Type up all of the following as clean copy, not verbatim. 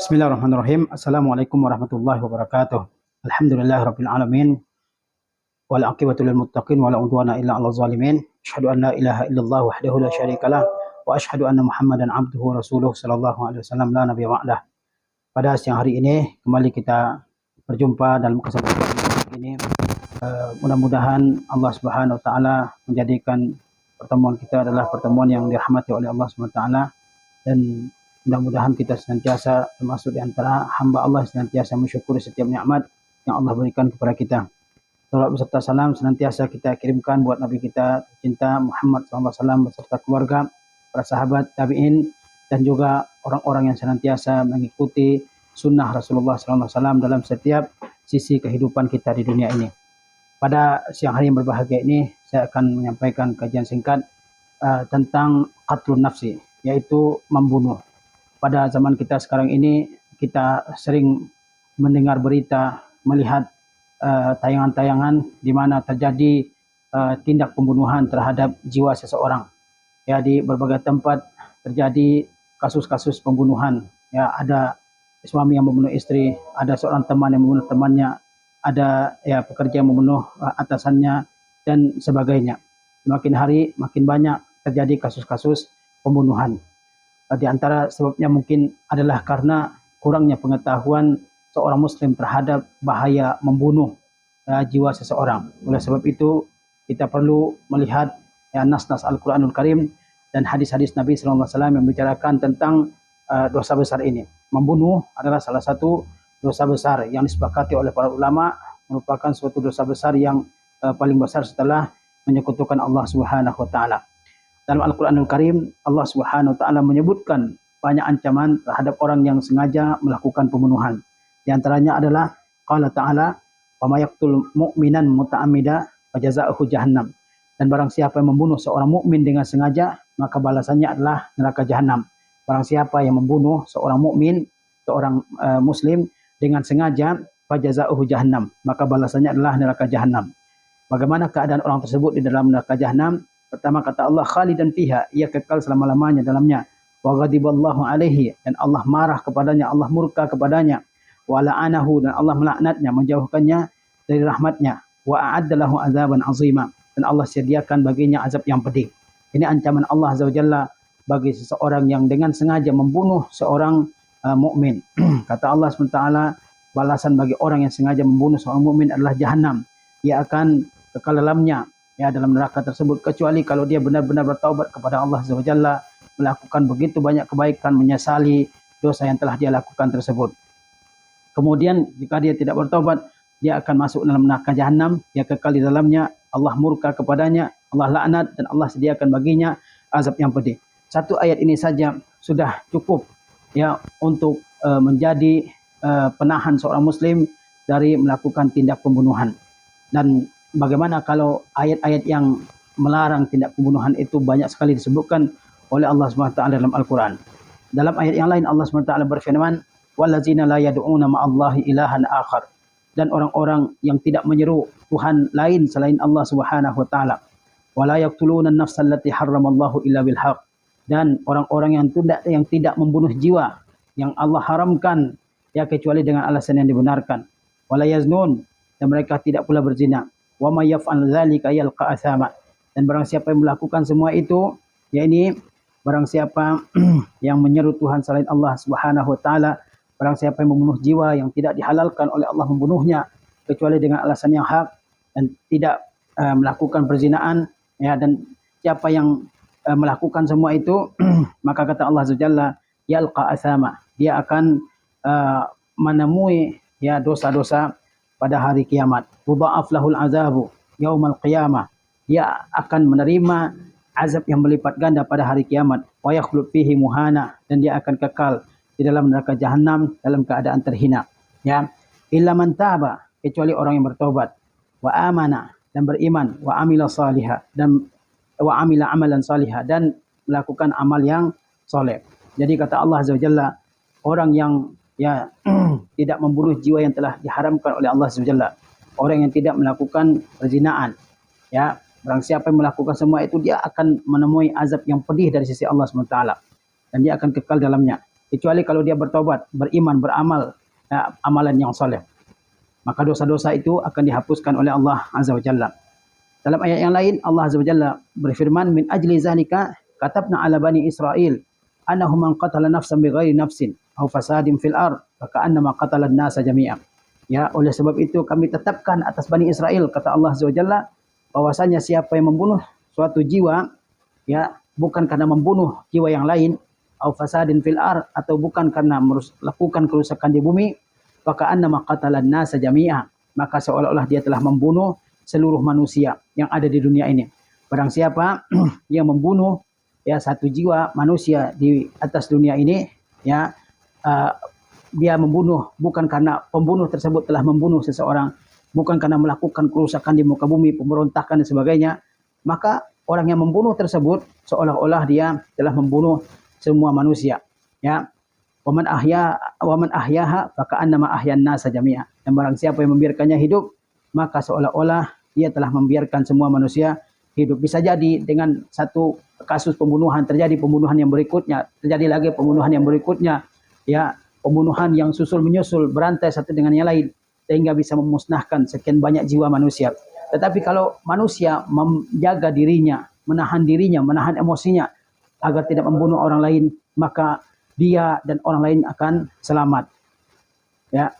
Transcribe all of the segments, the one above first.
Bismillahirrahmanirrahim. Assalamualaikum warahmatullahi wabarakatuh. Alhamdulillahirabbil alamin. Wal aqibatu lil muttaqin wa la udwana illa 'alal zalimin. Asyhadu an la ilaha illallah wahdahu la syarikalah wa asyhadu anna Muhammadan abduhu wa rasuluh sallallahu alaihi wasallam la nabiyya ba'dah. Pada siang hari ini kembali kita berjumpa dalam kesempatan ini. Mudah-mudahan Allah Subhanahu wa taala menjadikan pertemuan kita adalah pertemuan yang dirahmati oleh Allah Subhanahu wa taala, dan mudah-mudahan kita senantiasa termasuk di antara hamba Allah senantiasa mensyukuri setiap nikmat yang Allah berikan kepada kita. Salawat beserta salam senantiasa kita kirimkan buat Nabi kita tercinta Muhammad SAW beserta keluarga, para sahabat, tabi'in, dan juga orang-orang yang senantiasa mengikuti sunnah Rasulullah SAW dalam setiap sisi kehidupan kita di dunia ini. Pada siang hari yang berbahagia ini, saya akan menyampaikan kajian singkat tentang qatlun nafsi, yaitu membunuh. Pada zaman kita sekarang ini, kita sering mendengar berita, melihat tayangan-tayangan di mana terjadi tindak pembunuhan terhadap jiwa seseorang. Ya, di berbagai tempat terjadi kasus-kasus pembunuhan. Ya, ada suami yang membunuh istri, ada seorang teman yang membunuh temannya, ada ya pekerja yang membunuh atasannya, dan sebagainya. Semakin hari makin banyak terjadi kasus-kasus pembunuhan. Di antara sebabnya mungkin adalah karena kurangnya pengetahuan seorang muslim terhadap bahaya membunuh jiwa seseorang. Oleh sebab itu, kita perlu melihat nas-nas Al-Quranul Karim dan hadis-hadis Nabi SAW yang membicarakan tentang dosa besar ini. Membunuh adalah salah satu dosa besar yang disepakati oleh para ulama, merupakan suatu dosa besar yang paling besar setelah menyekutukan Allah Subhanahu wa taala. Dalam Al-Quranul Karim, Allah Subhanahu wa taala menyebutkan banyak ancaman terhadap orang yang sengaja melakukan pembunuhan. Di antaranya adalah qala ta'ala, "Wa may yaqtul mu'minan muta'ammida fajazaohu jahannam." Dan barang siapa yang membunuh seorang mukmin dengan sengaja, maka balasannya adalah neraka jahanam. Barang siapa yang membunuh seorang mukmin, seorang muslim dengan sengaja, fajazaohu jahannam, maka balasannya adalah neraka jahanam. Bagaimana keadaan orang tersebut di dalam neraka jahanam? Pertama kata Allah, khalidan fiha, ia kekal selama-lamanya dalamnya. Wa ghadiballahu alaihi, dan Allah marah kepadanya, Allah murka kepadanya. Wa la'anahu, dan Allah melaknatnya, menjauhkannya dari rahmatnya. Wa a'adda lahu azaban azima, dan Allah sediakan baginya azab yang pedih. Ini ancaman Allah Azza wa Jalla bagi seseorang yang dengan sengaja membunuh seorang mukmin. Kata Allah SWT, balasan bagi orang yang sengaja membunuh seorang mukmin adalah jahanam. Ia akan kekal dalamnya, ya, dalam neraka tersebut, kecuali kalau dia benar-benar bertaubat kepada Allah Azza wa Jalla, melakukan begitu banyak kebaikan, menyesali dosa yang telah dia lakukan tersebut. Kemudian jika dia tidak bertaubat, dia akan masuk dalam neraka jahanam, dia kekal di dalamnya, Allah murka kepadanya, Allah laknat, dan Allah sediakan baginya azab yang pedih. Satu ayat ini saja sudah cukup ya untuk menjadi penahan seorang muslim dari melakukan tindak pembunuhan. Dan bagaimana kalau ayat-ayat yang melarang tindak pembunuhan itu banyak sekali disebutkan oleh Allah SWT dalam Al-Quran. Dalam ayat yang lain Allah SWT berfirman, "Wallazina la yad'una ma'allahi ilahan akhar." Dan orang-orang yang tidak menyeru Tuhan lain selain Allah Subhanahu wa taala. "Wa la yaqtuluna an-nafsa allati harramallahu illa bil haqq." Dan orang-orang yang tidak membunuh jiwa yang Allah haramkan ya kecuali dengan alasan yang dibenarkan. "Wa la yaznun." Dan mereka tidak pula berzina. Wa may yaf'al dzalika yalqa athama. Dan barang siapa yang melakukan semua itu, ya ini barang siapa yang menyeru Tuhan selain Allah Subhanahu wa taala, barang siapa yang membunuh jiwa yang tidak dihalalkan oleh Allah membunuhnya kecuali dengan alasan yang hak, dan tidak melakukan perzinaan, ya, dan siapa yang melakukan semua itu maka kata Allah Azza Jalla, yalqa athama, dia akan menemui ya dosa-dosa pada hari kiamat. Mudha'af lahul azabu yaumal qiyamah, dia akan menerima azab yang berlipat ganda pada hari kiamat. Wa yakhlud fihi muhana, dan dia akan kekal di dalam neraka jahanam dalam keadaan terhina. Ya, illa man taba, kecuali orang yang bertobat, wa amana, dan beriman, wa amila salihah, dan wa amila amalan salihah, dan melakukan amal yang soleh. Jadi kata Allah Azza wa Jalla, orang yang ya tidak membunuh jiwa yang telah diharamkan oleh Allah Azza wa Jalla, orang yang tidak melakukan perzinaan, ya, barang siapa yang melakukan semua itu, dia akan menemui azab yang pedih dari sisi Allah SWT, dan dia akan kekal dalamnya. kecuali kalau dia bertobat, beriman, beramal amalan yang soleh. Maka dosa-dosa itu akan dihapuskan oleh Allah Azza wa Jalla. Dalam ayat yang lain Allah Azza wa Jalla berfirman, min ajli zalika katabna ala bani Israel annahu man qatala nafsan bighairi nafsin aw fasadin fil ard faka'annama qatala an-nasa jami'an. Ya, oleh sebab itu kami tetapkan atas Bani Israel, kata Allah Azza wa Jalla, bahwasanya siapa yang membunuh suatu jiwa, ya, bukan karena membunuh jiwa yang lain, au fasadin fil ard, atau bukan karena melakukan kerusakan di bumi, faka'annama qatalan nasa jami'a, maka seolah-olah dia telah membunuh seluruh manusia yang ada di dunia ini. Barang siapa yang membunuh ya satu jiwa manusia di atas dunia ini, ya, dia membunuh bukan karena pembunuh tersebut telah membunuh seseorang, bukan karena melakukan kerusakan di muka bumi, pemberontakan dan sebagainya, maka orang yang membunuh tersebut seolah-olah dia telah membunuh semua manusia. Ya, waman ahyaha faka'annama ahyan nasa jami'a. Dan barang siapa yang membiarkannya hidup, maka seolah-olah dia telah membiarkan semua manusia hidup. Bisa jadi dengan satu kasus pembunuhan terjadi pembunuhan yang berikutnya, terjadi lagi pembunuhan yang berikutnya, ya, pembunuhan yang susul menyusul berantai satu dengan yang lain sehingga bisa memusnahkan sekian banyak jiwa manusia. Tetapi kalau manusia menjaga dirinya, menahan emosinya agar tidak membunuh orang lain, maka dia dan orang lain akan selamat. Ya.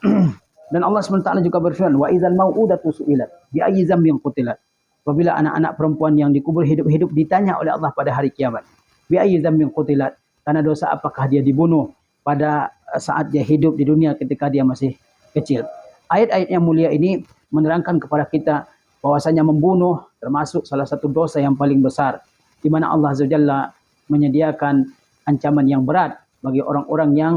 Dan Allah SWT juga berfirman, wa idzal mau'udatu su'ilat bi ayyi dzambin qutilat. Apabila anak-anak perempuan yang dikubur hidup-hidup ditanya oleh Allah pada hari kiamat, bi ayyi dzambin qutilat, karena dosa apakah dia dibunuh pada saat dia hidup di dunia ketika dia masih kecil. Ayat-ayat yang mulia ini menerangkan kepada kita bahwasanya membunuh termasuk salah satu dosa yang paling besar, di mana Allah Azza wa Jalla menyediakan ancaman yang berat bagi orang-orang yang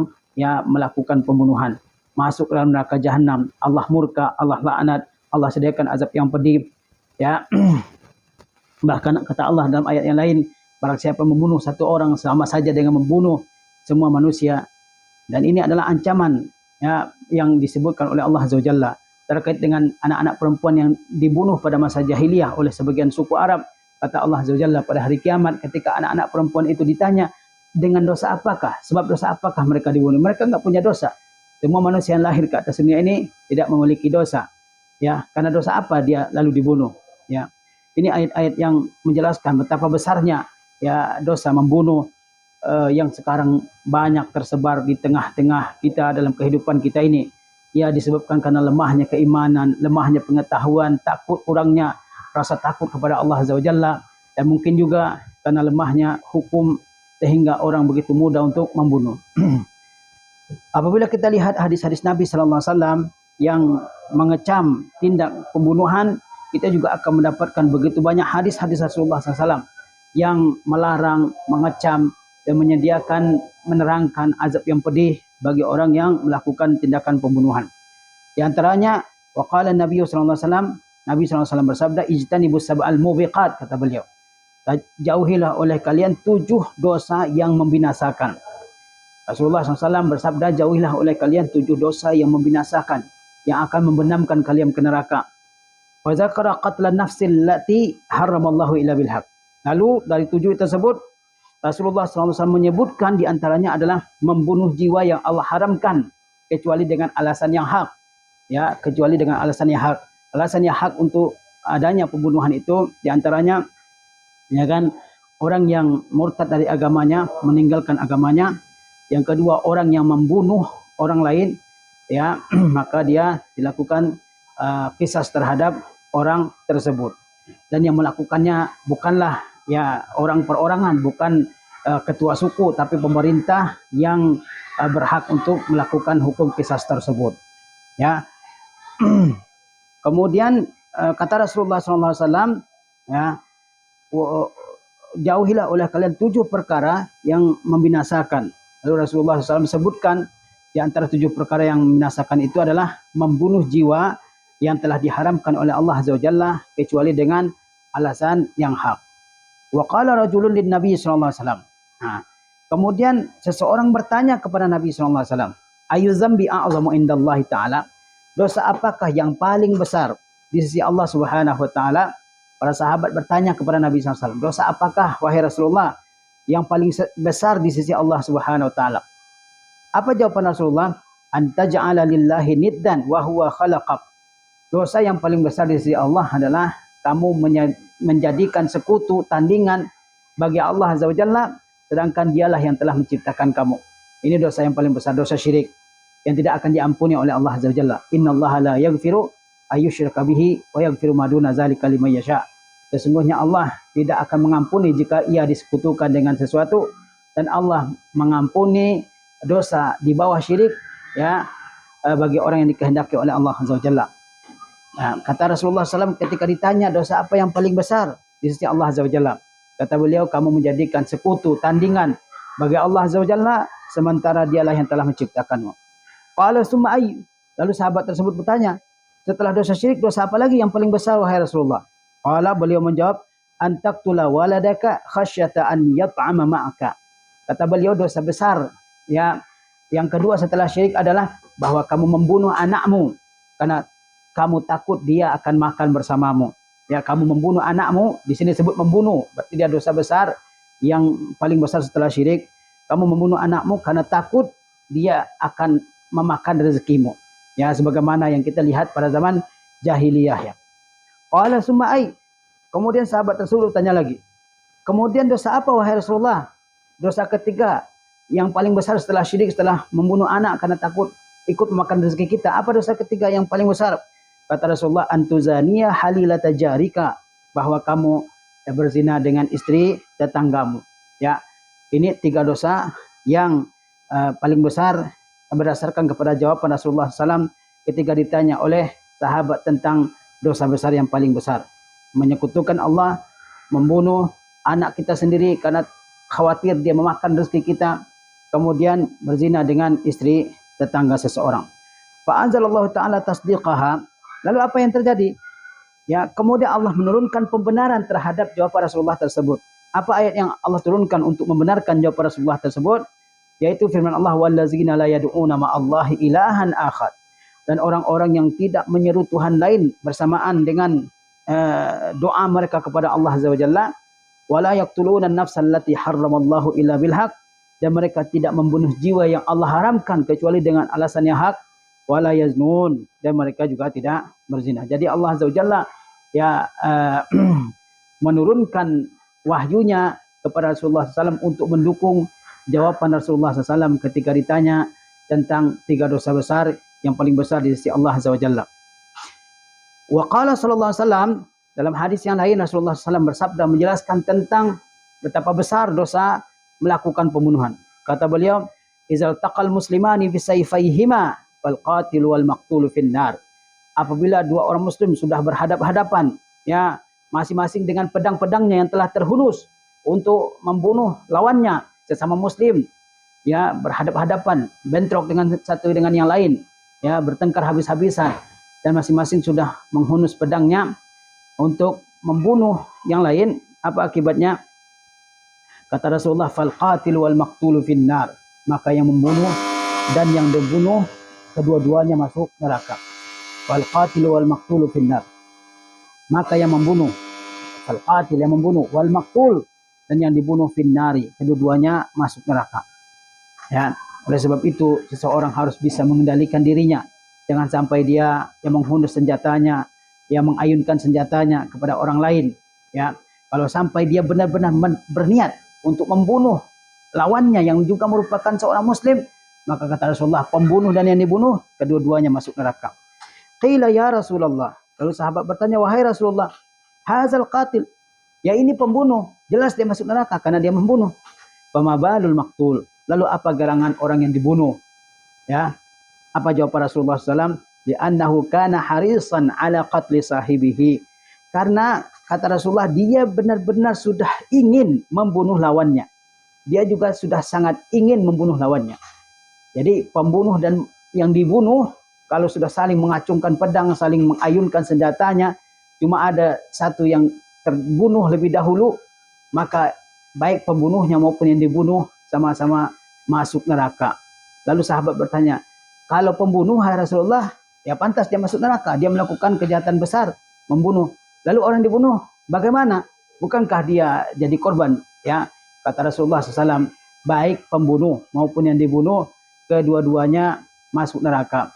melakukan pembunuhan. Masuk dalam neraka jahanam, Allah murka, Allah laknat, Allah sediakan azab yang pedih. Ya. Bahkan kata Allah dalam ayat yang lain, barang siapa membunuh satu orang sama saja dengan membunuh semua manusia. Dan ini adalah ancaman, ya, yang disebutkan oleh Allah Azza wa Jalla terkait dengan anak-anak perempuan yang dibunuh pada masa jahiliyah oleh sebagian suku Arab. Kata Allah Azza wa Jalla pada hari kiamat ketika anak-anak perempuan itu ditanya, dengan dosa apakah, sebab dosa apakah mereka dibunuh? Mereka enggak punya dosa. Semua manusia yang lahir ke atas dunia ini tidak memiliki dosa. Ya, karena dosa apa dia lalu dibunuh? Ya. Ini ayat-ayat yang menjelaskan betapa besarnya ya dosa membunuh yang sekarang banyak tersebar di tengah-tengah kita dalam kehidupan kita ini. Ya, disebabkan karena lemahnya keimanan, lemahnya pengetahuan, kurangnya rasa takut kepada Allah Azza wa Jalla, dan mungkin juga karena lemahnya hukum sehingga orang begitu mudah untuk membunuh. Apabila kita lihat hadis-hadis Nabi sallallahu alaihi wasallam yang mengecam tindak pembunuhan, kita juga akan mendapatkan begitu banyak hadis-hadis Rasulullah sallallahu alaihi wasallam yang melarang, mengecam dan menerangkan azab yang pedih bagi orang yang melakukan tindakan pembunuhan. Di antaranya, waqala Nabi sallallahu alaihi wasallam, Nabi sallallahu alaihi wasallam bersabda, ijtanibus sab'al mubiqat, kata beliau. Jauhilah oleh kalian 7 dosa yang membinasakan. Rasulullah SAW bersabda, jauhilah oleh kalian 7 dosa yang membinasakan, yang akan membenamkan kalian ke neraka. Wa dzakara qatlan nafsil lati haramallahu illa bil haq. Lalu dari 7 tersebut Rasulullah SAW menyebutkan di antaranya adalah membunuh jiwa yang Allah haramkan kecuali dengan alasan yang hak. Ya, kecuali dengan alasan yang hak. Alasan yang hak untuk adanya pembunuhan itu di antaranya, ya kan, orang yang murtad dari agamanya, meninggalkan agamanya. Yang kedua, orang yang membunuh orang lain, ya, maka dia dilakukan qisas terhadap orang tersebut. Dan yang melakukannya bukanlah ya orang perorangan, bukan ketua suku, tapi pemerintah yang berhak untuk melakukan hukum qisas tersebut. Ya. Kemudian kata Rasulullah SAW, ya, jauhilah oleh kalian 7 perkara yang membinasakan. Lalu Rasulullah SAW sebutkan di antara 7 perkara yang membinasakan itu adalah membunuh jiwa yang telah diharamkan oleh Allah Azza wa Jalla kecuali dengan alasan yang hak. Wa qala rajulun lin Nabi sallallahu alaihi wasallam. Kemudian seseorang bertanya kepada Nabi sallallahu alaihi wasallam, ayu dzambi a'zamu indallahi ta'ala? Dosa apakah yang paling besar di sisi Allah Subhanahu wa taala? Para sahabat bertanya kepada Nabi sallallahu alaihi wasallam, dosa apakah wahai Rasulullah yang paling besar di sisi Allah Subhanahu wa taala? Apa jawaban Rasulullah? Antaj'ala lillahi niddan wa huwa khalaqak. Dosa yang paling besar di sisi Allah adalah kamu menjadikan sekutu, tandingan bagi Allah Azza wa Jalla, sedangkan dialah yang telah menciptakan kamu. Ini dosa yang paling besar, dosa syirik yang tidak akan diampuni oleh Allah Azza wa Jalla. Innallaha la yaghfiru ayyushraka bihi wa yaghfiru ma duna dzalika liman yasha. Sesungguhnya Allah tidak akan mengampuni jika ia disekutukan dengan sesuatu, dan Allah mengampuni dosa di bawah syirik ya bagi orang yang dikehendaki oleh Allah Azza wa Jalla. Nah, kata Rasulullah SAW ketika ditanya dosa apa yang paling besar di sisi Allah Azza wa Jalla, kata beliau, kamu menjadikan sekutu, tandingan bagi Allah Azza wa Jalla, sementara dialah yang telah menciptakanmu. Qala summa ayy. Lalu sahabat tersebut bertanya, setelah dosa syirik, dosa apa lagi yang paling besar wahai Rasulullah? Qala, beliau menjawab, antaktula waladaka khasyata an yat'ama ma'aka. Kata beliau, dosa besar ya yang kedua setelah syirik adalah bahwa kamu membunuh anakmu karena kamu takut dia akan makan bersamamu. Ya, kamu membunuh anakmu, di sini disebut membunuh, berarti dia dosa besar yang paling besar setelah syirik. Kamu membunuh anakmu karena takut dia akan memakan rezekimu. Ya, sebagaimana yang kita lihat pada zaman jahiliyah ya. Qala summa ay. Kemudian sahabat tersebut tanya lagi. Kemudian dosa apa wahai Rasulullah? Dosa ketiga yang paling besar setelah syirik, setelah membunuh anak karena takut ikut memakan rezeki kita. Apa dosa ketiga yang paling besar? Kata Rasulullah, antuzaniya halilata jarika, bahwa kamu berzina dengan istri tetanggamu. Ya, ini 3 dosa yang paling besar berdasarkan kepada jawaban Rasulullah SAW ketika ditanya oleh sahabat tentang dosa besar yang paling besar. Menyekutukan Allah, membunuh anak kita sendiri karena khawatir dia memakan rezeki kita, kemudian berzina dengan istri tetangga seseorang. Fa anzalallahu ta'ala tasdiqaha. Lalu apa yang terjadi? Ya, kemudian Allah menurunkan pembenaran terhadap jawaban Rasulullah tersebut. Apa ayat yang Allah turunkan untuk membenarkan jawaban Rasulullah tersebut? Yaitu firman Allah, wallazina la yad'una ma'allahi ilahan akhar. Dan orang-orang yang tidak menyeru Tuhan lain bersamaan dengan doa mereka kepada Allah Azza wa Jalla, wala yaqtuluna an-nafsa allati harramallahu illa bil haq, dan mereka tidak membunuh jiwa yang Allah haramkan kecuali dengan alasan yang hak, wala yaznun, dan mereka juga tidak berzina. Jadi Allah Azza wa Jalla ya menurunkan wahyunya kepada Rasulullah SAW untuk mendukung jawaban Rasulullah SAW ketika ditanya tentang 3 dosa besar yang paling besar di sisi Allah Azza wa Jalla. Wa qala sallallahu alaihi wasallam, dalam hadis yang lain Rasulullah SAW bersabda menjelaskan tentang betapa besar dosa melakukan pembunuhan. Kata beliau, izal taqal muslimani fi sayfayhima fal qatil wal maqtul finnar. Apabila 2 orang muslim sudah berhadap-hadapan ya masing-masing dengan pedang-pedangnya yang telah terhunus untuk membunuh lawannya sesama muslim, ya berhadap-hadapan, bentrok dengan satu dengan yang lain, ya bertengkar habis-habisan, dan masing-masing sudah menghunus pedangnya untuk membunuh yang lain. Apa akibatnya? Kata Rasulullah, fal qatil wal maqtul finnar. Maka yang membunuh dan yang dibunuh kedua-duanya masuk neraka. Fal qatil wal maqtul finnar. Maka yang membunuh, fal qatil yang membunuh, wal maqtul dan yang dibunuh finnari, kedua-duanya masuk neraka. Ya, oleh sebab itu seseorang harus bisa mengendalikan dirinya. Jangan sampai dia yang menghunus senjatanya, yang mengayunkan senjatanya kepada orang lain. Ya, kalau sampai dia benar-benar berniat untuk membunuh lawannya yang juga merupakan seorang muslim, maka kata Rasulullah, pembunuh dan yang dibunuh kedua-duanya masuk neraka. Qila ya Rasulullah. Lalu sahabat bertanya, wahai Rasulullah, hazal qatil, ya ini pembunuh, jelas dia masuk neraka karena dia membunuh. Fama balul maqtul, lalu apa gerangan orang yang dibunuh? Ya, apa jawaban Rasulullah SAW? Li'annahu kana harisan ala qatli sahibihi. Karena kata Rasulullah, dia benar-benar sudah ingin membunuh lawannya. Dia juga sudah sangat ingin membunuh lawannya. Jadi pembunuh dan yang dibunuh kalau sudah saling mengacungkan pedang, saling mengayunkan senjatanya, cuma ada satu yang terbunuh lebih dahulu, maka baik pembunuhnya maupun yang dibunuh sama-sama masuk neraka. Lalu sahabat bertanya, kalau pembunuh hai Rasulullah, ya pantas dia masuk neraka, dia melakukan kejahatan besar, membunuh. Lalu orang dibunuh, bagaimana? Bukankah dia jadi korban? Ya, kata Rasulullah SAW, baik pembunuh maupun yang dibunuh kedua-duanya masuk neraka.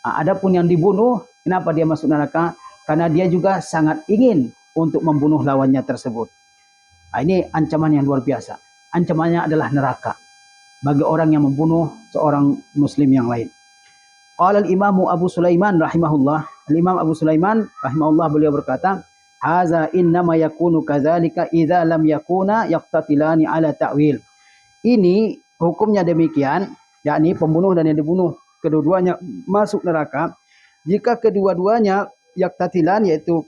Adapun yang dibunuh, kenapa dia masuk neraka? Karena dia juga sangat ingin untuk membunuh lawannya tersebut. Ini ancaman yang luar biasa. Ancamannya adalah neraka bagi orang yang membunuh seorang muslim yang lain. Qala al-Imam Abu Sulaiman rahimahullah, al-Imam Abu Sulaiman rahimahullah beliau berkata, "Haza innama yakunu kadzalika idza lam yakuna yaqtatilani ala ta'wil." Ini hukumnya demikian, yakni pembunuh dan yang dibunuh kedua-duanya masuk neraka jika kedua-duanya yaqtatilan, yaitu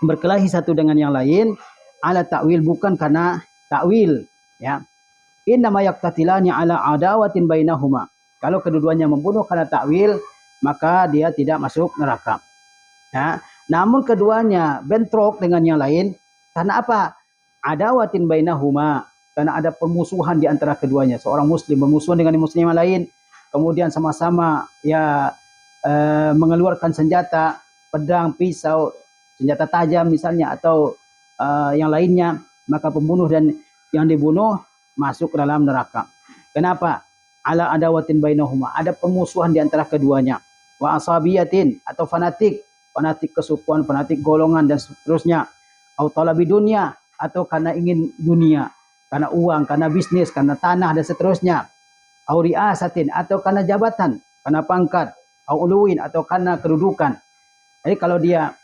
berkelahi satu dengan yang lain, ala ta'wil, bukan karena ta'wil, ya. Innama yaqtatilani ala adawatin bainahuma. Kalau kedua-duanya membunuh karena ta'wil, maka dia tidak masuk neraka. Ya. Namun keduanya bentrok dengan yang lain karena apa? Adawatin bainahuma, karena ada permusuhan di antara keduanya. Seorang muslim bermusuhan dengan muslim yang lain, kemudian sama-sama mengeluarkan senjata, pedang, pisau, senjata tajam misalnya, atau yang lainnya, maka pembunuh dan yang dibunuh masuk ke dalam neraka. Kenapa? Ala adawatin bainahuma, ada permusuhan di antara keduanya. Wa asabiyatin, atau fanatik kesukuan, fanatik golongan dan seterusnya. Au talabi dunia, atau karena ingin dunia, karena uang, karena bisnis, karena tanah dan seterusnya. Au riasatin, atau karena jabatan, karena pangkat. Au uluwin, atau karena kedudukan. Jadi kalau dia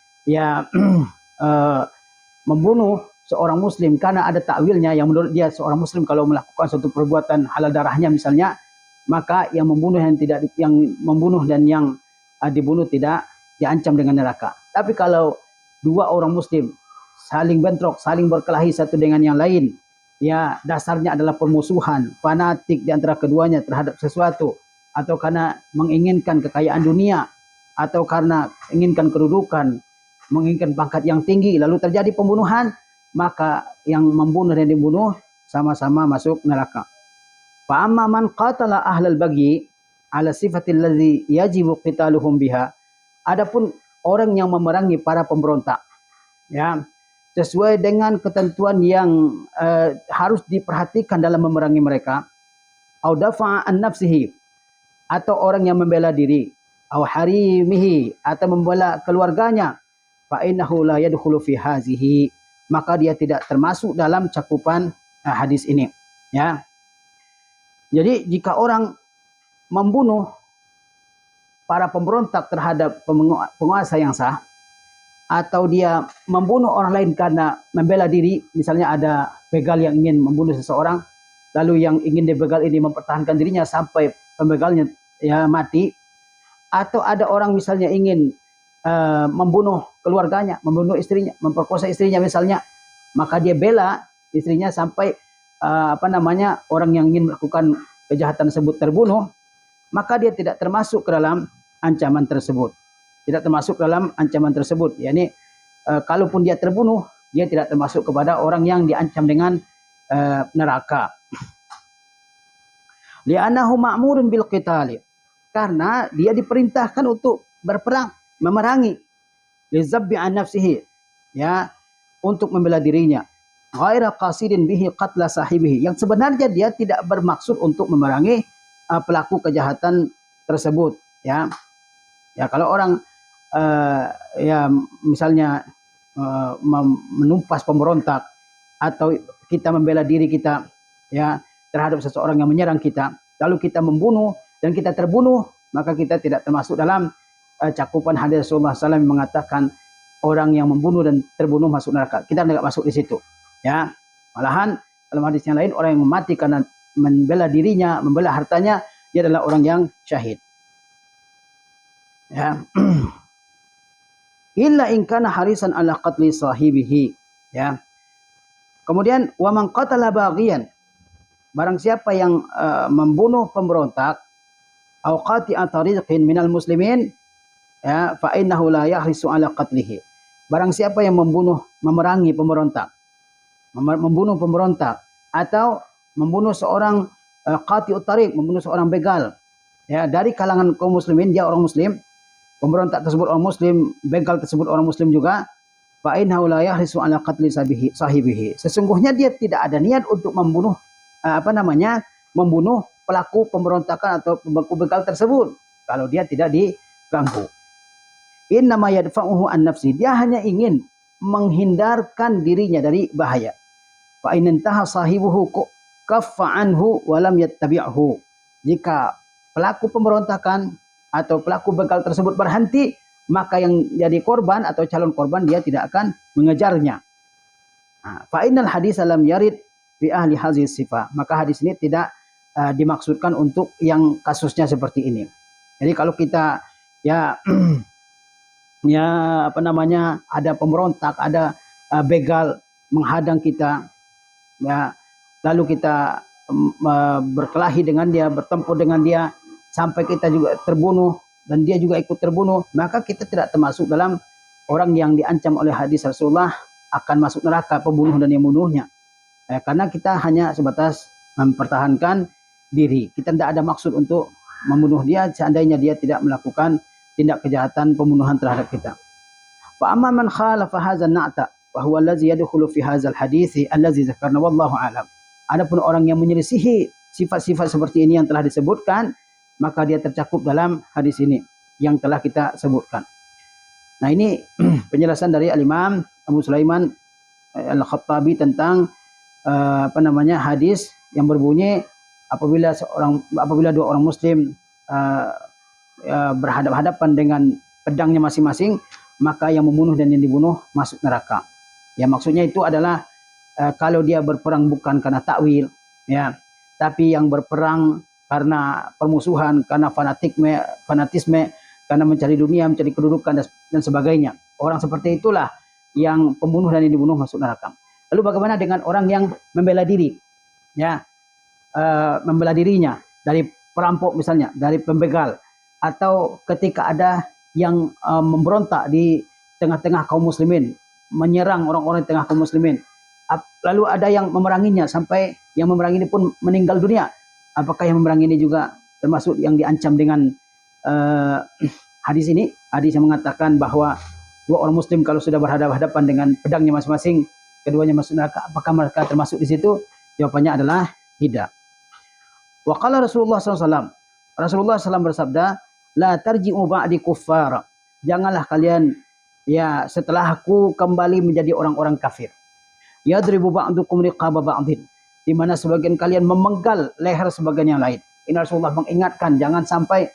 membunuh seorang muslim karena ada takwilnya yang menurut dia seorang muslim kalau melakukan suatu perbuatan halal darahnya misalnya, maka yang membunuh dan yang dibunuh tidak diancam dengan neraka. Tapi kalau dua orang muslim saling bentrok, saling berkelahi satu dengan yang lain, ya dasarnya adalah permusuhan, fanatik di antara keduanya terhadap sesuatu, atau karena menginginkan kekayaan dunia, atau karena inginkan kedudukan, menginginkan pangkat yang tinggi, lalu terjadi pembunuhan, maka yang membunuh dan dibunuh sama-sama masuk neraka. Fa amma man qatala ahlal baghi ala sifatil ladzi yajibu qitaluhum biha. Adapun orang yang memerangi para pemberontak, ya, sesuai dengan ketentuan yang harus diperhatikan dalam memerangi mereka, au dafa'a an nafsihi, atau orang yang membela diri, au harimihi, atau membela keluarganya, fa innahu la yadkhulu fi hazihi, maka dia tidak termasuk dalam cakupan hadis ini, ya. Jadi jika orang membunuh para pemberontak terhadap penguasa yang sah, atau dia membunuh orang lain karena membela diri, misalnya ada begal yang ingin membunuh seseorang, lalu yang ingin dibegal ini mempertahankan dirinya sampai pembegalnya mati, atau ada orang misalnya ingin membunuh keluarganya, membunuh istrinya, memperkosa istrinya misalnya, maka dia bela istrinya sampai orang yang ingin melakukan kejahatan tersebut terbunuh, maka dia tidak termasuk ke dalam ancaman tersebut. Tidak termasuk dalam ancaman tersebut. Yani kalaupun dia terbunuh, dia tidak termasuk kepada orang yang diancam dengan neraka. Li'annahu ma'murun bil qitali. Karena dia diperintahkan untuk berperang, memerangi. Lizabbi an nafsihi. Ya, untuk membela dirinya. Ghaira qasidin bihi qatla sahibihi, yang sebenarnya dia tidak bermaksud untuk memerangi pelaku kejahatan tersebut, ya. Ya, kalau orang misalnya menumpas pemberontak, atau kita membela diri kita, ya, terhadap seseorang yang menyerang kita, lalu kita membunuh dan kita terbunuh, maka kita tidak termasuk dalam cakupan hadis Rasulullah SAW yang mengatakan orang yang membunuh dan terbunuh masuk neraka. Kita tidak masuk di situ. Ya, malahan dalam hadis yang lain, orang yang mati karena membela dirinya, membela hartanya, dia adalah orang yang syahid. Ya. Illa in kana harisan ala qatli sahibihi. Ya. Kemudian wa man qatala baghiyan, barang siapa yang membunuh pemberontak, au qati'a tariqin minal muslimin, ya, fa innahu la yahrisu ala qatlihi. Barang siapa yang memerangi pemberontak, membunuh pemberontak, atau membunuh seorang qati'ut tariq, membunuh seorang begal, ya, dari kalangan kaum muslimin, dia orang muslim, pemberontak tersebut orang muslim, begal tersebut orang muslim juga, fa innahu la yahrisu ala qatli sahibihi. Sesungguhnya dia tidak ada niat untuk membunuh membunuh pelaku pemberontakan atau pelaku begal tersebut kalau dia tidak diganggu. Innama yadfa'uhu an nafsi, dia hanya ingin menghindarkan dirinya dari bahaya. Fa in intaha sahibuhu kaffa anhu wa lam yattabi'hu. Jika pelaku pemberontakan atau pelaku begal tersebut berhenti, maka yang jadi korban atau calon korban dia tidak akan mengejarnya. Fa innal hadis lam yarid fi ahli hadhihi sifah. Maka hadis ini tidak dimaksudkan untuk yang kasusnya seperti ini. Jadi kalau kita ya ya apa namanya, ada pemberontak, ada begal menghadang kita, ya, lalu kita berkelahi dengan dia, bertempur dengan dia sampai kita juga terbunuh dan dia juga ikut terbunuh, maka kita tidak termasuk dalam orang yang diancam oleh hadis Rasulullah akan masuk neraka, pembunuh dan yang membunuhnya. Karena kita hanya sebatas mempertahankan diri. Kita tidak ada maksud untuk membunuh dia seandainya dia tidak melakukan tindak kejahatan pembunuhan terhadap kita. Fa amma man khalafa hadzal na'ta wa huwa allazi yadkhulu fi hadzal hadits allazi dzakarna wallahu a'lam. Adapun orang yang menyelisihi sifat-sifat seperti ini yang telah disebutkan, maka dia tercakup dalam hadis ini yang telah kita sebutkan. Nah, ini penjelasan dari Al-Imam Abu Sulaiman Al-Khattabi tentang hadis yang berbunyi apabila dua orang muslim berhadapan-hadapan dengan pedangnya masing-masing, maka yang membunuh dan yang dibunuh masuk neraka. Ya, maksudnya itu adalah kalau dia berperang bukan karena takwil, ya, tapi yang berperang karena permusuhan, karena fanatisme, karena mencari dunia, mencari kedudukan dan sebagainya. Orang seperti itulah yang pembunuh dan yang dibunuh masuk neraka. Lalu bagaimana dengan orang yang membela diri, ya, membela dirinya dari perampok misalnya, dari pembegal, atau ketika ada yang memberontak di tengah-tengah kaum muslimin, menyerang orang-orang di tengah kaum muslimin, lalu ada yang memeranginya sampai yang memerangi ini pun meninggal dunia. Apakah yang memerangi ini juga termasuk yang diancam dengan hadis ini? Hadis yang mengatakan bahwa dua orang muslim kalau sudah berhadapan-hadapan dengan pedangnya masing-masing, keduanya masuk neraka. Apakah mereka termasuk di situ? Jawabannya adalah tidak. Wa qala Rasulullah SAW. Rasulullah SAW bersabda, la tarji'u ba'di kuffar. Janganlah kalian ya setelah aku kembali menjadi orang-orang kafir. Yadribu ba'dukum riqaba ba'din. Di mana sebagian kalian memenggal leher sebagian yang lain. Ini Rasulullah mengingatkan jangan sampai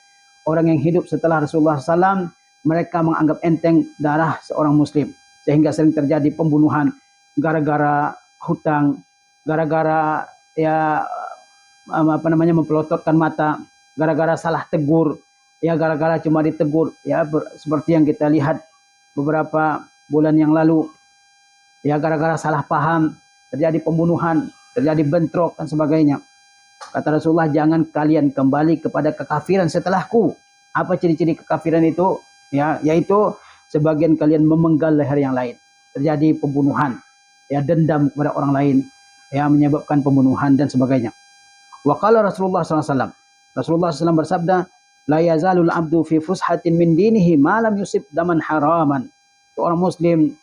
orang yang hidup setelah Rasulullah SAW mereka menganggap enteng darah seorang muslim, sehingga sering terjadi pembunuhan gara-gara hutang, gara-gara ya mempelototkan mata, gara-gara salah tegur, ya gara-gara cuma ditegur, ya seperti yang kita lihat beberapa bulan yang lalu, ya gara-gara salah paham terjadi pembunuhan, terjadi bentrok dan sebagainya. Kata Rasulullah, jangan kalian kembali kepada kekafiran setelahku. Apa ciri-ciri kekafiran itu? Ya, yaitu sebagian kalian memenggal leher yang lain, terjadi pembunuhan, ya dendam kepada orang lain, ya menyebabkan pembunuhan dan sebagainya. Wa qala Rasulullah SAW. Rasulullah SAW bersabda, la yazalul abdu fi fushatin min dinihi ma lam yusib daman haraman. Seorang muslim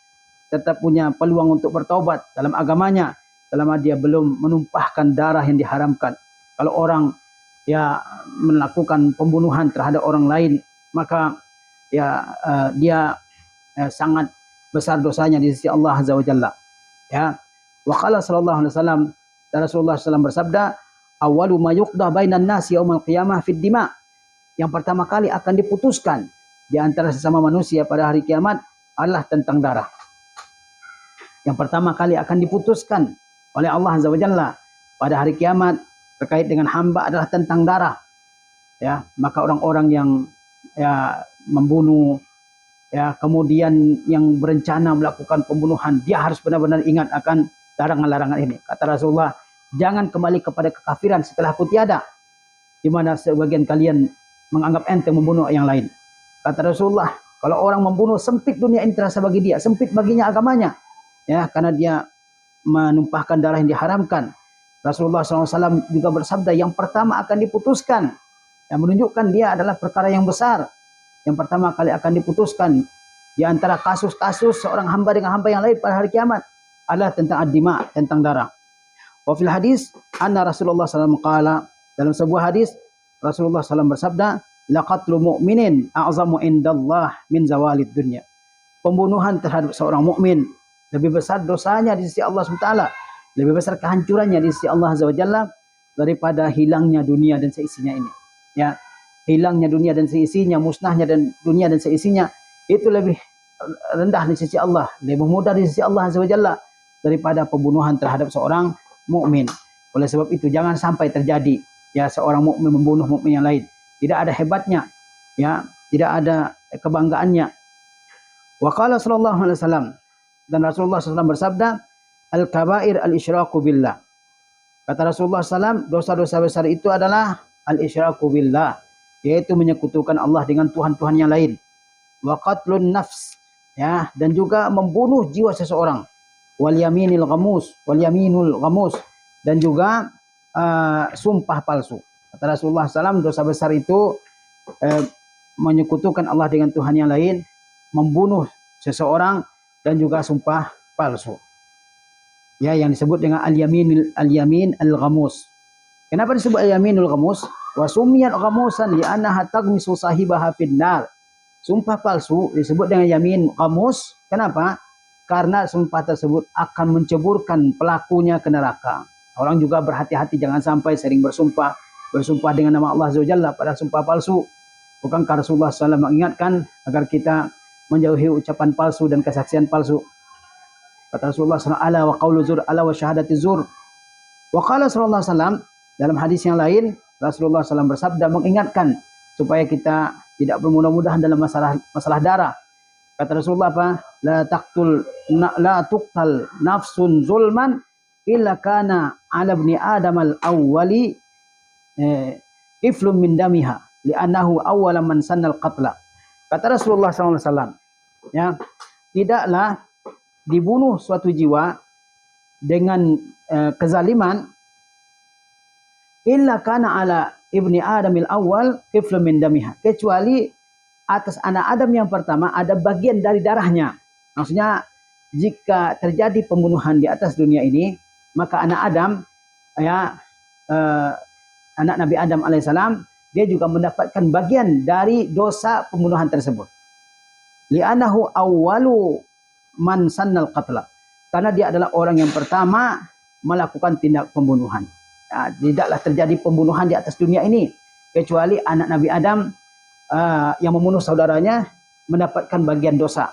tetap punya peluang untuk bertaubat dalam agamanya selama dia belum menumpahkan darah yang diharamkan. Kalau orang ya melakukan pembunuhan terhadap orang lain, maka ya dia sangat besar dosanya di sisi Allah Azza wa Jalla. Ya. Wa qala sallallahu alaihi wasallam, Rasulullah SAW bersabda, awwalu ma yuqda bainan nasi yaumil qiyamah fid dima. Yang pertama kali akan diputuskan di antara sesama manusia pada hari kiamat adalah tentang darah. Yang pertama kali akan diputuskan oleh Allah Azza wa Jalla pada hari kiamat terkait dengan hamba adalah tentang darah. Ya, maka orang-orang yang ya membunuh, ya kemudian yang berencana melakukan pembunuhan, dia harus benar-benar ingat akan larangan-larangan ini. Kata Rasulullah, jangan kembali kepada kekafiran setelah aku tiada, di mana sebagian kalian menganggap enteng membunuh yang lain. Kata Rasulullah, kalau orang membunuh, sempit dunia ini terasa bagi dia, sempit baginya agamanya, ya karena dia menumpahkan darah yang diharamkan. Rasulullah SAW juga bersabda, yang pertama akan diputuskan, yang menunjukkan dia adalah perkara yang besar. Yang pertama kali akan diputuskan di antara kasus-kasus seorang hamba dengan hamba yang lain pada hari kiamat adalah tentang ad-dima, tentang darah. Wa fil hadis anna Rasulullah SAW qala, Dalam sebuah hadis Rasulullah SAW bersabda, laqatlu mu'minin a'zamu indallah min zawalid dunya. Pembunuhan terhadap seorang mukmin lebih besar dosanya di sisi Allah SWT, lebih besar kehancurannya di sisi Allah Azza wa Jalla daripada hilangnya dunia dan seisinya ini. Ya, hilangnya dunia dan seisinya, musnahnya dan dunia dan seisinya itu lebih rendah di sisi Allah, lebih mudah di sisi Allah Azza wa Jalla daripada pembunuhan terhadap seorang mukmin. Oleh sebab itu jangan sampai terjadi ya seorang mukmin membunuh mukmin yang lain. Tidak ada hebatnya, ya, tidak ada kebanggaannya. Wa qala sallallahu alaihi wasallam, dan Rasulullah SAW bersabda, al-kabair al-isyraku billah. Kata Rasulullah SAW, dosa-dosa besar itu adalah al-isyraku billah, yaitu menyekutukan Allah dengan Tuhan-Tuhan yang lain. Wa qatlun nafs, ya, dan juga membunuh jiwa seseorang. Wal yaminul ghamus, dan juga sumpah palsu. Kata Rasulullah SAW, dosa besar itu menyekutukan Allah dengan Tuhan yang lain, membunuh seseorang, dan juga sumpah palsu. Ya, yang disebut dengan al-yamin al-ghamus. Kenapa disebut al-yaminul ghamus? Wa sumiyat ghamusan li'annaha taghmisu sahibaha finnar. Sumpah palsu disebut dengan yamin ghamus. Kenapa? Karena sumpah tersebut akan menceburkan pelakunya ke neraka. Orang juga berhati-hati jangan sampai sering bersumpah dengan nama Allah Azza wa Jalla pada sumpah palsu. Bukankah Rasulullah SAW mengingatkan agar kita menjauhi ucapan palsu dan kesaksian palsu? Kata Rasulullah SAW, ala wa qawlu zur, ala wa syahadati zur. Wa qala sallallahu alaihi wasallam, dalam hadis yang lain, Rasulullah SAW bersabda mengingatkan supaya kita tidak bermudah-mudahan dalam masalah darah. Kata Rasulullah apa? La tuqtal nafsun zulman illa kana ala ibni adam al-awwali iflum min damiha li'annahu awwala man sannal qatla. Kata Rasulullah SAW, ya, tidaklah dibunuh suatu jiwa dengan kezaliman illa kana ala ibni adamil awal iflum min damiha, kecuali atas anak Adam yang pertama ada bagian dari darahnya. Maksudnya jika terjadi pembunuhan di atas dunia ini, maka anak Adam, ya, anak Nabi Adam alaihissalam, dia juga mendapatkan bagian dari dosa pembunuhan tersebut. Li'anahu awwalu man sannal qatla, karena dia adalah orang yang pertama melakukan tindak pembunuhan. Ya, tidaklah terjadi pembunuhan di atas dunia ini kecuali anak Nabi Adam yang membunuh saudaranya mendapatkan bagian dosa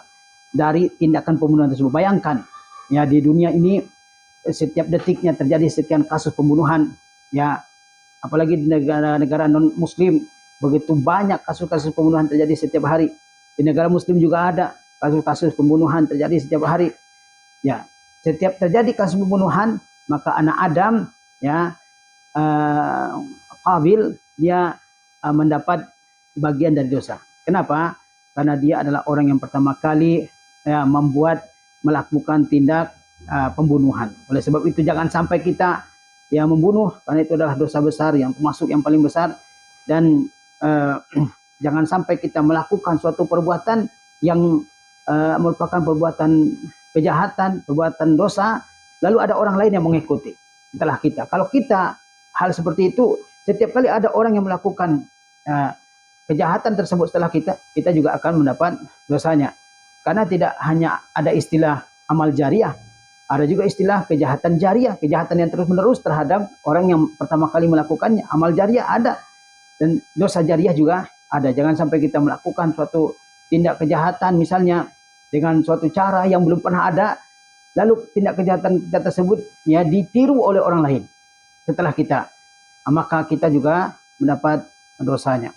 dari tindakan pembunuhan tersebut. Bayangkan, ya, di dunia ini setiap detiknya terjadi sekian kasus pembunuhan, ya, apalagi di negara-negara non muslim begitu banyak kasus-kasus pembunuhan terjadi setiap hari. Di negara muslim juga ada kasus-kasus pembunuhan terjadi setiap hari. Ya, setiap terjadi kasus pembunuhan, maka anak Adam, ya, Qabil, dia mendapat bagian dari dosa. Kenapa? Karena dia adalah orang yang pertama kali, ya, melakukan tindak pembunuhan. Oleh sebab itu jangan sampai kita, ya, membunuh, karena itu adalah dosa besar yang termasuk yang paling besar. Dan jangan sampai kita melakukan suatu perbuatan yang merupakan perbuatan kejahatan, perbuatan dosa, lalu ada orang lain yang mengikuti setelah kita. Kalau kita hal seperti itu, setiap kali ada orang yang melakukan kejahatan tersebut setelah kita juga akan mendapat dosanya. Karena tidak hanya ada istilah amal jariah, ada juga istilah kejahatan jariah, kejahatan yang terus-menerus terhadap orang yang pertama kali melakukannya. Amal jariah ada, dan dosa jariah juga ada. Jangan sampai kita melakukan suatu tindak kejahatan misalnya dengan suatu cara yang belum pernah ada, lalu tindak kejahatan kita tersebut, ya, ditiru oleh orang lain setelah kita, maka kita juga mendapat dosanya.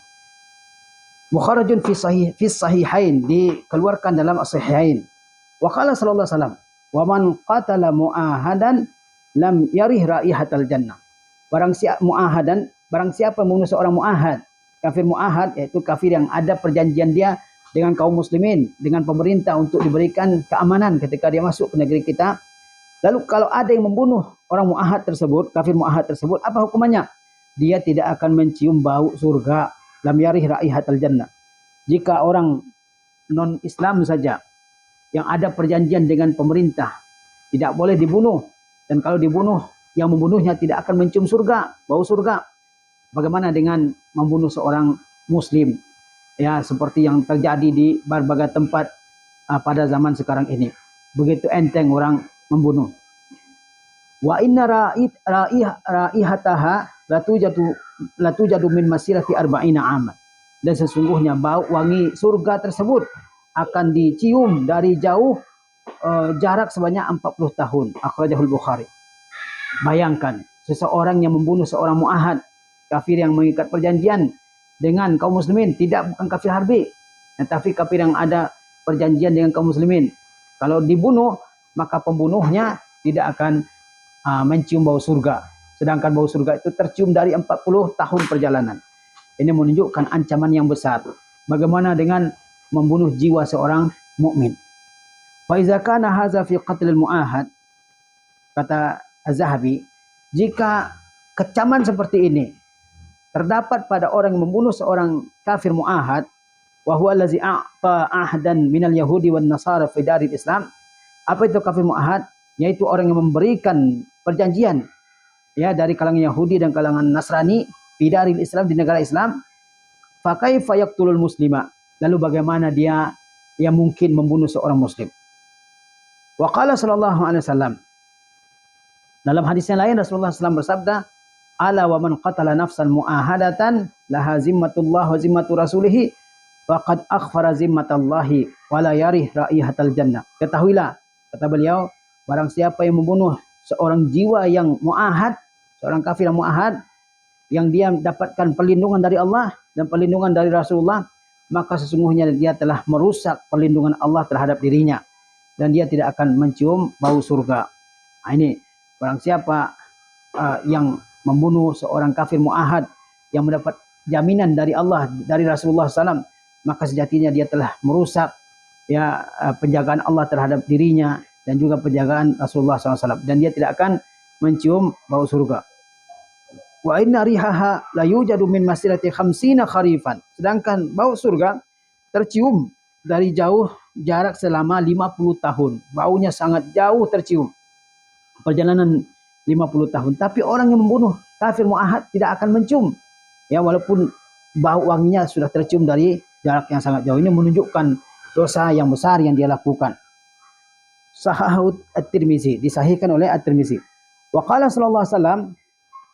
Mukharrajun fi sahihain, dikeluarkan dalam as-sahihain. Wa qala sallallahu alaihi wasallam, wa man qatala mu'ahadan lam yarih raihatal jannah. Barang siapa membunuh seorang mu'ahad, kafir mu'ahad, yaitu kafir yang ada perjanjian dia dengan kaum muslimin, dengan pemerintah untuk diberikan keamanan ketika dia masuk ke negeri kita. Lalu kalau ada yang membunuh orang mu'ahad tersebut, kafir mu'ahad tersebut, apa hukumannya? Dia tidak akan mencium bau surga. Lam yarih raihatal jannah. Jika orang non-Islam saja yang ada perjanjian dengan pemerintah tidak boleh dibunuh, dan kalau dibunuh yang membunuhnya tidak akan mencium surga, bau surga. Bagaimana dengan membunuh seorang muslim? Ya, seperti yang terjadi di berbagai tempat pada zaman sekarang ini. Begitu enteng orang membunuh. Wa inna raihataha latujadu min masirati arba'ina aman. Dan sesungguhnya bau wangi surga tersebut akan dicium dari jauh jarak sebanyak 40 tahun. Akhrajahul Bukhari. Bayangkan, seseorang yang membunuh seorang muahad, kafir yang mengikat perjanjian dengan kaum muslimin, bukan kafir harbi, tapi kafir yang ada perjanjian dengan kaum muslimin. Kalau dibunuh, maka pembunuhnya tidak akan mencium bau surga. Sedangkan bau surga itu tercium dari 40 tahun perjalanan. Ini menunjukkan ancaman yang besar. Bagaimana dengan membunuh jiwa seorang mukmin? Fa iza kana hadza fi qatlil muahad, kata Az-Zahabi, jika kecaman seperti ini terdapat pada orang yang membunuh seorang kafir muahad, wa huwa allazi a'ta ahdan minal yahudi wan nasara fi daril Islam. Apa itu kafir muahad? Yaitu orang yang memberikan perjanjian ya dari kalangan Yahudi dan kalangan Nasrani fi daril Islam, di negara Islam. Fa kaifa yaqtulul muslima? Lalu bagaimana dia yang mungkin membunuh seorang muslim? Wa qala sallallahu alaihi wasallam, dalam hadis yang lain Rasulullah SAW bersabda, ala wa man qatala nafsan mu'ahadatan laha zimmatullah wa zimmatu rasulih faqad akhfara zimmatallahi wa la yarih raihatal jannah. Ketahuilah, kata beliau, barang siapa yang membunuh seorang jiwa yang mu'ahad, seorang kafir yang mu'ahad, yang dia dapatkan perlindungan dari Allah dan perlindungan dari Rasulullah, maka sesungguhnya dia telah merusak perlindungan Allah terhadap dirinya dan dia tidak akan mencium bau surga. Nah, ini barang siapa yang membunuh seorang kafir mu'ahad yang mendapat jaminan dari Allah, dari Rasulullah SAW, maka sejatinya dia telah merusak ya penjagaan Allah terhadap dirinya dan juga penjagaan Rasulullah SAW, dan dia tidak akan mencium bau surga. Wa inna rihaha la yujadu min masirati 50 kharifan. Sedangkan bau surga tercium dari jauh jarak selama 50 tahun. Baunya sangat jauh tercium. Perjalanan 50 tahun. Tapi orang yang membunuh kafir mu'ahad tidak akan mencium. Ya, walaupun bau wanginya sudah tercium dari jarak yang sangat jauh. Ini menunjukkan dosa yang besar yang dia lakukan. Sahihut At-Tirmizi, disahihkan oleh At-Tirmizi. Wa qala sallallahu alaihi wasallam,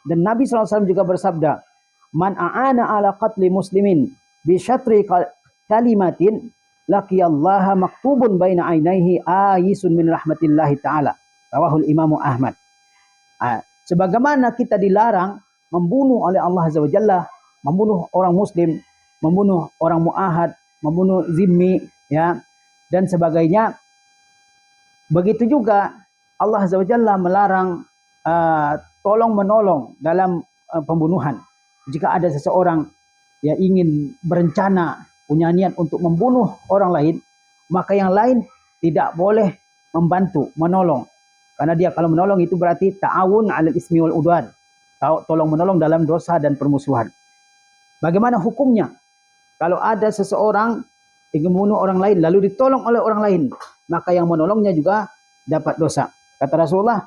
dan Nabi sallallahu alaihi wasallam juga bersabda, man a'ana ala qatli muslimin bi syatri kalimatin laqiyallaha maktubun baina ainaihi ayisun min rahmatillahi ta'ala. Rawahul Imam Ahmad. Sebagaimana kita dilarang membunuh oleh Allah Azza wa Jalla, membunuh orang muslim, membunuh orang mu'ahad, membunuh zimmi, ya, dan sebagainya. Begitu juga Allah Azza wa Jalla melarang tolong menolong dalam pembunuhan. Jika ada seseorang yang ingin berencana, punya niat untuk membunuh orang lain, maka yang lain tidak boleh membantu, menolong. Karena dia kalau menolong itu berarti ta'awun 'alal ismi wal udwan. Tolong menolong dalam dosa dan permusuhan. Bagaimana hukumnya? Kalau ada seseorang ingin membunuh orang lain lalu ditolong oleh orang lain, maka yang menolongnya juga dapat dosa. Kata Rasulullah,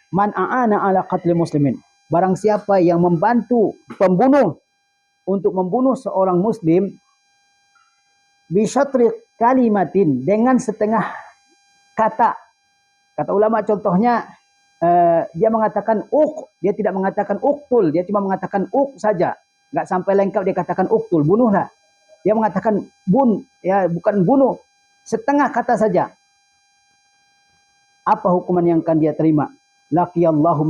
man a'ana ala qatli muslimin. Barang siapa yang membantu pembunuh untuk membunuh seorang muslim bi syatri kalimatin, dengan setengah kata. Kata ulama contohnya dia mengatakan dia tidak mengatakan uktul, dia cuma mengatakan saja. Enggak sampai lengkap dia katakan uktul, bunuhlah. Dia mengatakan ya bukan bunuh, setengah kata saja. Apa hukuman yang akan dia terima? Laqiyallahu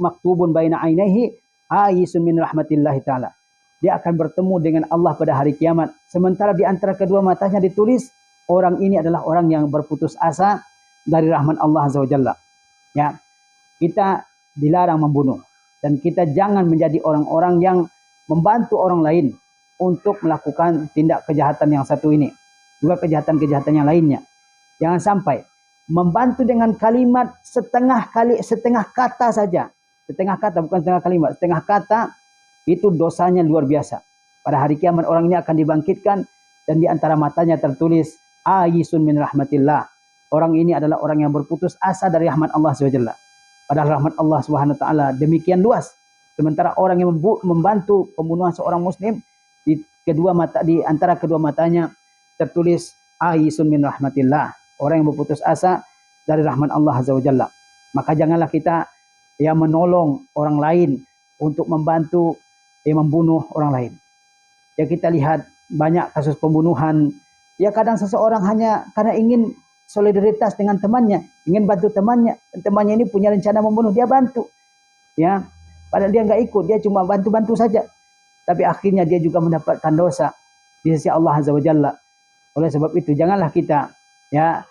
maktubun baina ainaihi ayisun min rahmatillahi ta'ala. Dia akan bertemu dengan Allah pada hari kiamat. Sementara di antara kedua matanya ditulis, orang ini adalah orang yang berputus asa dari rahmat Allah Azza wa Jalla. Ya, kita dilarang membunuh. Dan kita jangan menjadi orang-orang yang membantu orang lain untuk melakukan tindak kejahatan yang satu ini. Juga kejahatan-kejahatan yang lainnya. Jangan sampai membantu dengan kalimat setengah kata saja. Setengah kata, bukan setengah kalimat. Setengah kata itu dosanya luar biasa. Pada hari kiamat orang ini akan dibangkitkan dan di antara matanya tertulis ayisun min rahmatillah. Orang ini adalah orang yang berputus asa dari rahmat Allah SWT. Padahal rahmat Allah SWT demikian luas. Sementara orang yang membantu pembunuhan seorang muslim, di antara kedua matanya tertulis aisun min rahmatillah, orang yang berputus asa dari rahmat Allah Azza wa Jalla. Maka janganlah kita yang menolong orang lain untuk membantu yang membunuh orang lain. Ya, kita lihat banyak kasus pembunuhan. Ya, kadang seseorang hanya karena ingin solidaritas dengan temannya, ingin bantu temannya, dan temannya ini punya rencana membunuh, dia bantu. Ya, padahal dia enggak ikut, dia cuma bantu-bantu saja. Tapi akhirnya dia juga mendapatkan dosa di sisi Allah Azza wa Jalla. Oleh sebab itu janganlah kita ya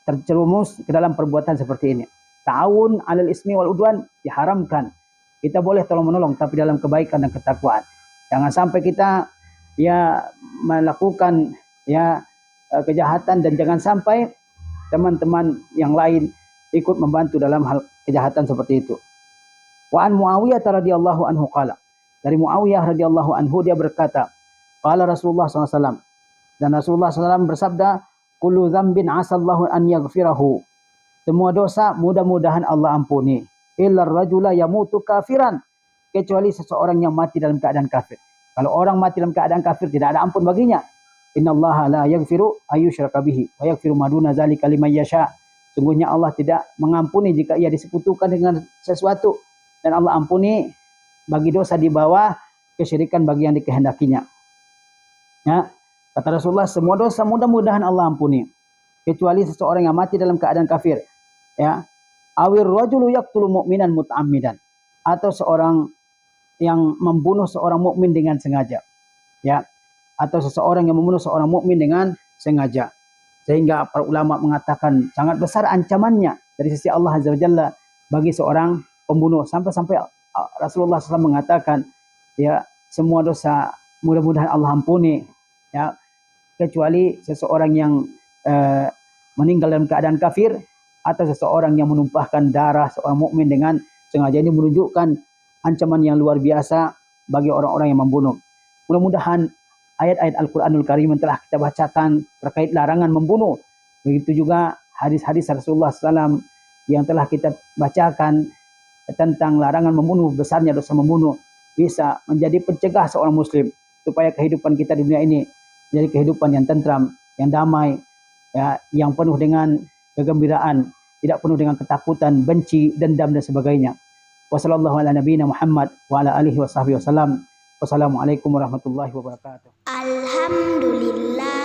terjerumus ke dalam perbuatan seperti ini. Ta'awun 'alal ismi wal udwan diharamkan. Kita boleh tolong-menolong tapi dalam kebaikan dan ketakwaan. Jangan sampai kita ya melakukan ya kejahatan, dan jangan sampai teman-teman yang lain ikut membantu dalam hal kejahatan seperti itu. Wa an Muawiyah radhiyallahu anhu qala. Dari Muawiyah radhiyallahu anhu dia berkata, qala Rasulullah SAW, dan Rasulullah SAW bersabda, kullu dzambin asallahu an yaghfirahu. Semua dosa mudah-mudahan Allah ampuni. Illa rajula yamutu kafiran, kecuali seseorang yang mati dalam keadaan kafir. Kalau orang mati dalam keadaan kafir, tidak ada ampun baginya. Innallaha la yaghfiru ayyushraka bihi wa yaghfiru ma duna dzalika liman yasha. Sungguhnya Allah tidak mengampuni jika ia disekutukan dengan sesuatu, dan Allah ampuni bagi dosa di bawah kesyirikan bagi yang dikehendakinya. Ya, kata Rasulullah, semua dosa mudah-mudahan Allah ampuni, kecuali seseorang yang mati dalam keadaan kafir. Ya, awir rajulu yaqtulu mu'minan muta'ammidan, atau seorang yang membunuh seorang mukmin dengan sengaja. Ya, atau seseorang yang membunuh seorang mukmin dengan sengaja. Sehingga para ulama mengatakan sangat besar ancamannya dari sisi Allah Azza wa Jalla bagi seorang pembunuh. Sampai-sampai Rasulullah SAW mengatakan, ya, semua dosa mudah-mudahan Allah ampuni, ya, kecuali seseorang yang meninggal dalam keadaan kafir, atau seseorang yang menumpahkan darah seorang mukmin dengan sengaja. Ini menunjukkan ancaman yang luar biasa bagi orang-orang yang membunuh. Mudah-mudahan ayat-ayat Al-Quranul Karim yang telah kita bacakan terkait larangan membunuh, begitu juga hadis-hadis Rasulullah SAW yang telah kita bacakan tentang larangan membunuh, besarnya dosa membunuh, bisa menjadi pencegah seorang muslim supaya kehidupan kita di dunia ini menjadi kehidupan yang tentram, yang damai, ya, yang penuh dengan kegembiraan, tidak penuh dengan ketakutan, benci, dendam dan sebagainya. Wassallallahu ala nabiyina Muhammad wa ala alihi wa sahbihi wasallam. Wassalamualaikum warahmatullahi wabarakatuh. Alhamdulillah.